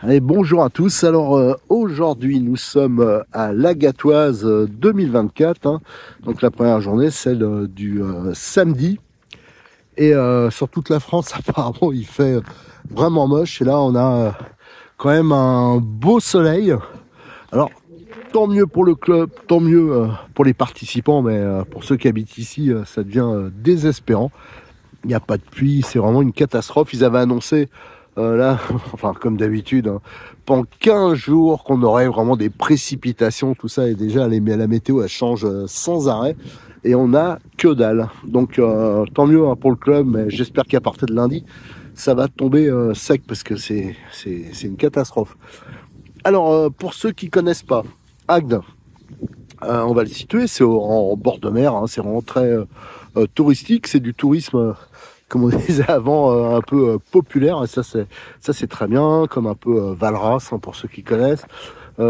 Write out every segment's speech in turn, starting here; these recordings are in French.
Allez, bonjour à tous. Alors aujourd'hui nous sommes à La Gatoise 2024, hein. Donc la première journée, celle du samedi. Et sur toute la France, apparemment il fait vraiment moche. Et là on a quand même un beau soleil. Alors tant mieux pour le club, tant mieux pour les participants, mais pour ceux qui habitent ici, ça devient désespérant. Il n'y a pas de pluie, c'est vraiment une catastrophe. Ils avaient annoncé là, enfin comme d'habitude, hein, pendant 15 jours qu'on aurait vraiment des précipitations, tout ça, et déjà la météo elle change sans arrêt et on a que dalle. Donc tant mieux hein, pour le club, mais j'espère qu'à partir de lundi ça va tomber sec parce que c'est une catastrophe. Alors pour ceux qui connaissent pas Agde, on va le situer, c'est en bord de mer, hein, c'est vraiment très touristique, c'est du tourisme comme on disait avant, un peu populaire, et ça c'est très bien, comme un peu Valras, hein, pour ceux qui connaissent.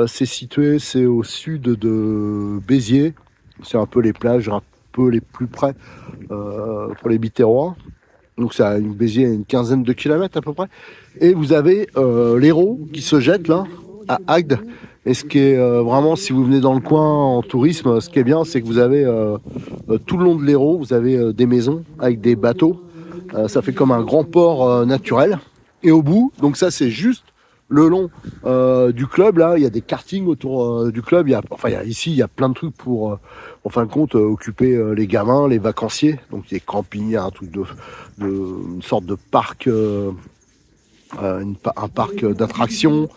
C'est situé, c'est au sud de Béziers, c'est un peu les plages un peu les plus près pour les Biterrois. Donc ça a Béziers une quinzaine de kilomètres à peu près. Et vous avez l'Hérault qui se jette là, à Agde. Et ce qui est vraiment, si vous venez dans le coin en tourisme, ce qui est bien, c'est que vous avez tout le long de l'Hérault, vous avez des maisons avec des bateaux. Ça fait comme un grand port naturel. Et au bout, donc ça c'est juste le long du club. Là, il y a des kartings autour du club. Ici, il y a plein de trucs pour, en fin de compte, occuper les gamins, les vacanciers. Donc des campings, il y a un truc une sorte de parc, un parc d'attractions.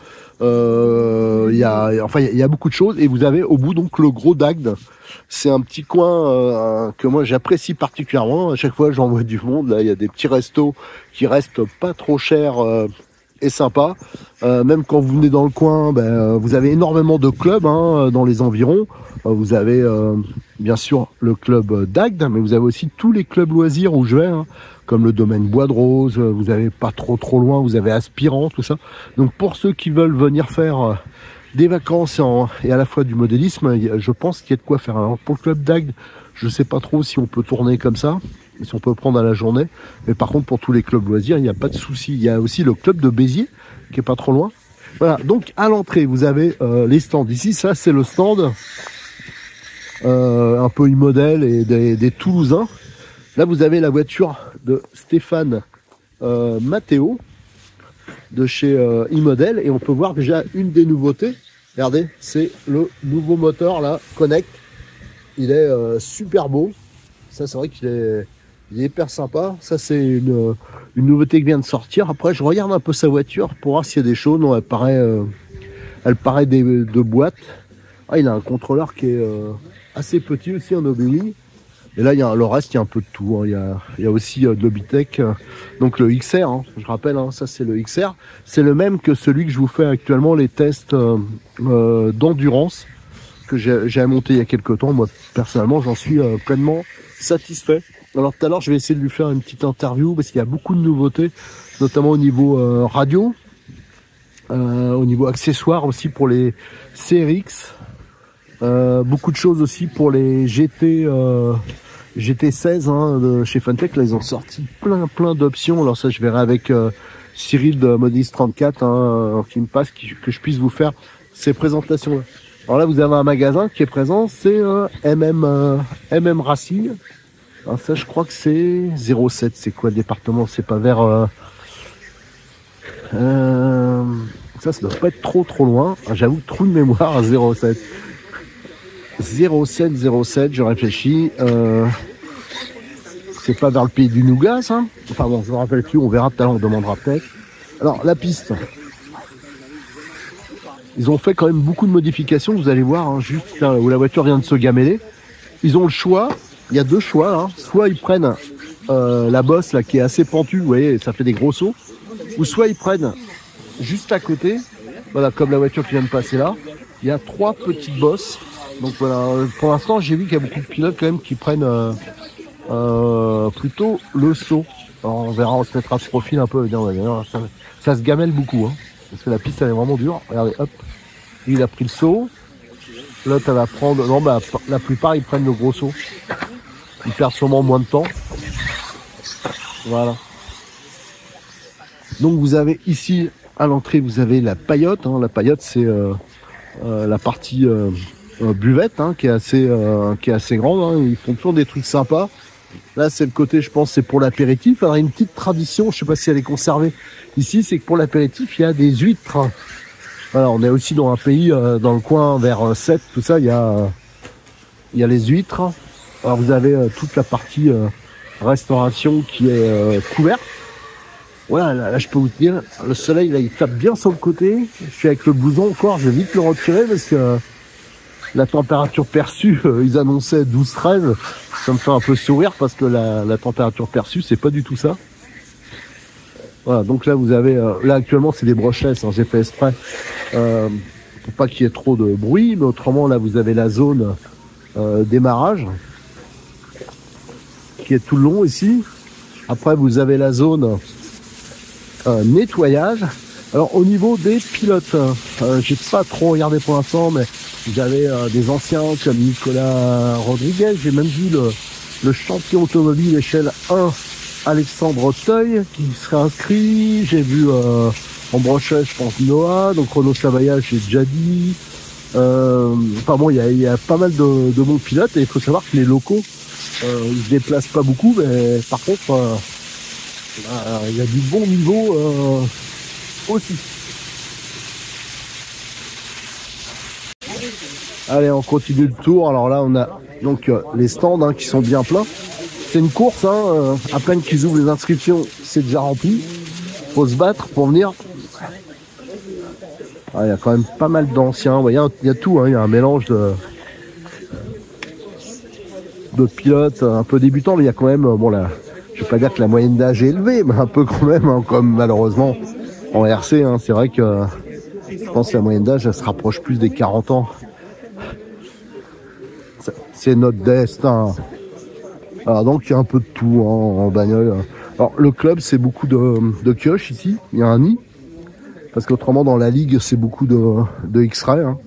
Il y a beaucoup de choses. Et vous avez au bout donc le Gros d'Agde. C'est un petit coin que moi j'apprécie particulièrement. À chaque fois j'en vois du monde. Là, il y a des petits restos qui restent pas trop chers et sympas. Même quand vous venez dans le coin, vous avez énormément de clubs hein, dans les environs. Vous avez bien sûr le club d'Agde, mais vous avez aussi tous les clubs loisirs où je vais, hein, comme le domaine Bois de Rose. Vous avez pas trop loin, vous avez Aspirant, tout ça. Donc pour ceux qui veulent venir faire des vacances et à la fois du modélisme, je pense qu'il y a de quoi faire. Alors pour le club d'Agde, je sais pas trop si on peut tourner comme ça, si on peut prendre à la journée, mais par contre pour tous les clubs loisirs, il n'y a pas de souci. Il y a aussi le club de Béziers qui est pas trop loin. Voilà, donc à l'entrée vous avez les stands. Ici ça c'est le stand un peu immodèle et des Toulousains. Là vous avez la voiture de Stéphane Matteo de chez iModel, et on peut voir déjà une des nouveautés. Regardez, c'est le nouveau moteur là, Connect. Il est super beau. Ça c'est vrai qu'il est hyper sympa. Ça c'est une nouveauté qui vient de sortir. Après je regarde un peu sa voiture pour voir s'il y a des choses. Non, elle paraît de boîte. Ah, il a un contrôleur qui est assez petit aussi en OBI. Et là, le reste, il y a un peu de tout. Hein. Il y a aussi de l'Obitech. Donc le XR, hein, je rappelle, hein, ça c'est le XR. C'est le même que celui que je vous fais actuellement, les tests d'endurance que j'ai monté il y a quelques temps. Moi, personnellement, j'en suis pleinement satisfait. Alors tout à l'heure, je vais essayer de lui faire une petite interview parce qu'il y a beaucoup de nouveautés, notamment au niveau radio, au niveau accessoires aussi pour les CRX. Beaucoup de choses aussi pour les GT16 hein, de chez Funtech. Là ils ont sorti plein d'options. Alors ça je verrai avec Cyril de Modis 34 hein, qui me passe, que je puisse vous faire ces présentations là. Alors là vous avez un magasin qui est présent, c'est MM Racing. Alors ça je crois que c'est 07. C'est quoi le département? C'est pas vers ça doit pas être trop loin. J'avoue, trou de mémoire à 07. 07, je réfléchis. C'est pas vers le pays du Nougat, ça? Enfin bon, je me rappelle plus, on verra tout à l'heure, on demandera peut-être. Alors, la piste. Ils ont fait quand même beaucoup de modifications, vous allez voir, hein, juste là où la voiture vient de se gameler. Ils ont le choix, il y a deux choix. Hein. Soit ils prennent la bosse là qui est assez pentue, vous voyez, ça fait des gros sauts. Ou soit ils prennent juste à côté, voilà, comme la voiture qui vient de passer là, il y a trois petites bosses Donc voilà, pour l'instant j'ai vu qu'il y a beaucoup de pilotes quand même qui prennent plutôt le saut. Alors on verra, on se mettra ce profil un peu, ça se gamelle beaucoup, hein, parce que la piste elle est vraiment dure. Regardez, hop, lui il a pris le saut, l'autre elle va prendre, non bah la plupart ils prennent le gros saut, ils perdent sûrement moins de temps. Voilà. Donc vous avez ici à l'entrée vous avez la paillote, hein. La paillote c'est la partie buvette, hein, qui est assez grande, hein. Ils font toujours des trucs sympas. Là c'est le côté, je pense c'est pour l'apéritif. Alors il y a une petite tradition, je sais pas si elle est conservée ici, c'est que pour l'apéritif il y a des huîtres. Voilà, on est aussi dans un pays dans le coin vers Sète, tout ça, il y a les huîtres. Alors vous avez toute la partie restauration qui est couverte. Voilà, là je peux vous dire, le soleil là il tape bien sur le côté. Je suis avec le blouson encore, je vais vite le retirer parce que la température perçue, ils annonçaient 12-13. Ça me fait un peu sourire parce que la température perçue, c'est pas du tout ça. Voilà, donc là vous avez, là actuellement c'est des brochesses, hein, j'ai fait exprès pour pas qu'il y ait trop de bruit, mais autrement là vous avez la zone démarrage qui est tout le long ici. Après vous avez la zone nettoyage. Alors au niveau des pilotes, j'ai pas trop regardé pour l'instant, mais vous avez des anciens comme Nicolas Rodriguez, j'ai même vu le champion automobile échelle 1 Alexandre Teuil qui serait inscrit, j'ai vu en brochet je pense Noah, donc Renaud Savaillage j'ai déjà dit, enfin bon il y a pas mal de bons pilotes et il faut savoir que les locaux ils se déplacent pas beaucoup, mais par contre il y a du bon niveau aussi. Allez, on continue le tour. Alors là, on a donc les stands, hein, qui sont bien pleins. C'est une course, hein, à peine qu'ils ouvrent les inscriptions, c'est déjà rempli. Faut se battre pour venir. Il y a quand même pas mal d'anciens. Il y a tout, hein, il y a un mélange de pilotes un peu débutants, mais il y a quand même, bon là, je vais pas dire que la moyenne d'âge est élevée, mais un peu quand même, hein, comme malheureusement en RC, hein, c'est vrai que je pense que la moyenne d'âge elle se rapproche plus des 40 ans. C'est notre destin. Alors donc il y a un peu de tout, hein, en bagnole. Alors le club c'est beaucoup de pioches ici, il y a un nid, parce qu'autrement dans la ligue c'est beaucoup de X-Ray, hein.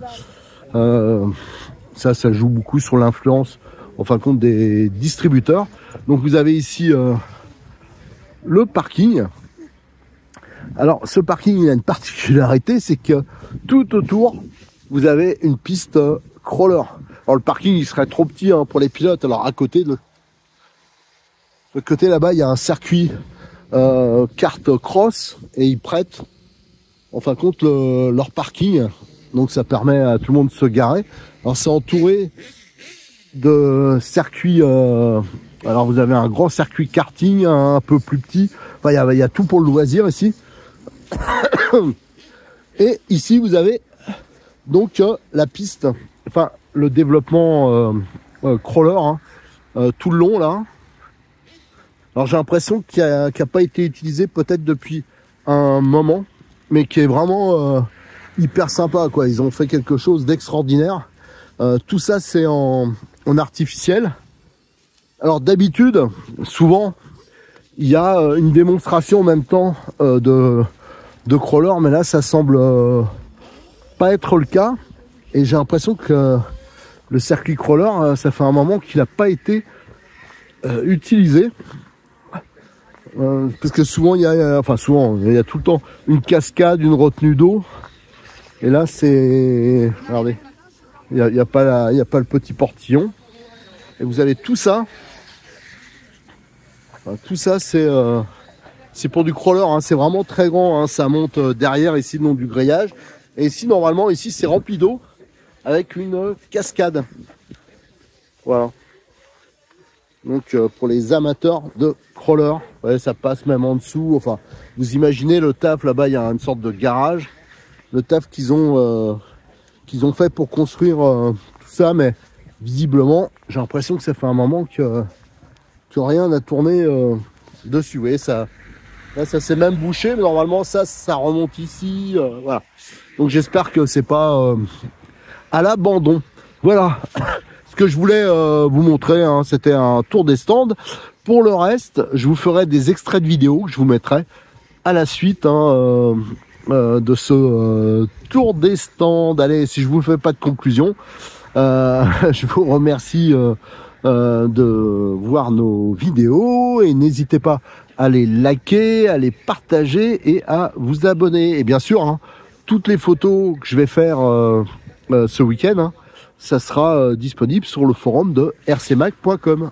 Ça joue beaucoup sur l'influence en fin de compte des distributeurs. Donc vous avez ici le parking. Alors ce parking il a une particularité, c'est que tout autour vous avez une piste crawler. Alors le parking il serait trop petit, hein, pour les pilotes. Alors à côté de le côté là-bas il y a un circuit kart cross et ils prêtent en fin de compte leur parking. Donc ça permet à tout le monde de se garer. Alors c'est entouré de circuits. Alors vous avez un grand circuit karting, un peu plus petit. Enfin il y a tout pour le loisir ici. Et ici vous avez donc la piste, enfin le développement crawler, hein, tout le long là. Alors j'ai l'impression qu'il n'a pas été utilisé peut-être depuis un moment, mais qui est vraiment hyper sympa, quoi. Ils ont fait quelque chose d'extraordinaire. Tout ça c'est en artificiel. Alors d'habitude, souvent, il y a une démonstration en même temps de crawler, mais là ça semble pas être le cas. Et j'ai l'impression que le circuit crawler, ça fait un moment qu'il n'a pas été utilisé. Parce que souvent il y a tout le temps une cascade, une retenue d'eau. Et là c'est, regardez, il y a pas le petit portillon. Et vous avez tout ça. Enfin, tout ça c'est pour du crawler, hein. C'est vraiment très grand, hein. Ça monte derrière ici le long du grillage. Et ici normalement ici c'est rempli d'eau avec une cascade. Voilà. Donc pour les amateurs de crawler, ouais, ça passe même en dessous. Enfin, vous imaginez le taf là-bas, il y a une sorte de garage. Le taf qu'ils ont fait pour construire tout ça, mais visiblement, j'ai l'impression que ça fait un moment que rien n'a tourné dessus. Vous voyez, ça, là, ça s'est même bouché, mais normalement ça remonte ici. Voilà. Donc j'espère que c'est pas à l'abandon. Voilà ce que je voulais vous montrer, hein. C'était un tour des stands. Pour le reste, je vous ferai des extraits de vidéos que je vous mettrai à la suite, hein, de ce tour des stands. Allez, si je vous fais pas de conclusion, je vous remercie de voir nos vidéos et n'hésitez pas à les liker, à les partager et à vous abonner. Et bien sûr, hein, toutes les photos que je vais faire ce week-end, hein, ça sera disponible sur le forum de rcmac.com.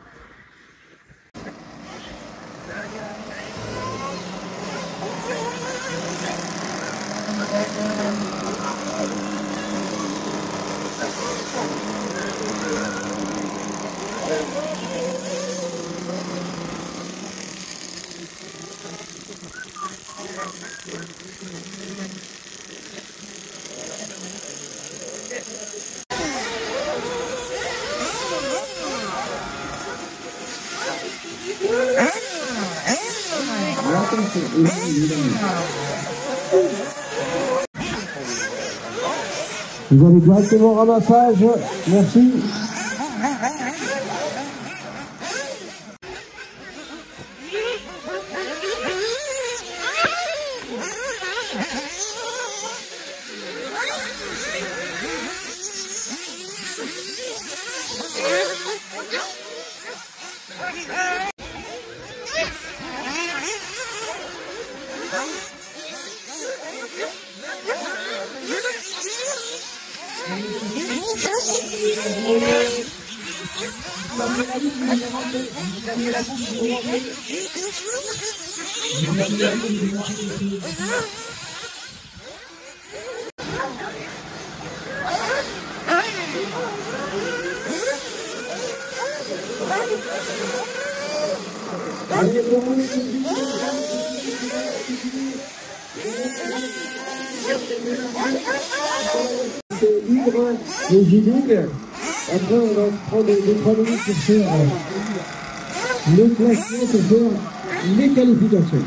Vous allez directement au ramassage, merci. Le J-League. Après, on va se prendre 2-3 minutes pour faire le classement, pour faire les qualifications.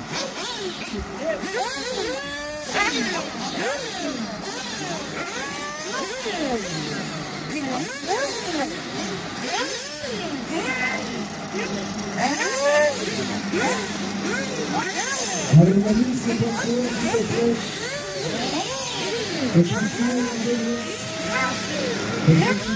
Allez, Manu, c'est parti, c'est parti. Merci.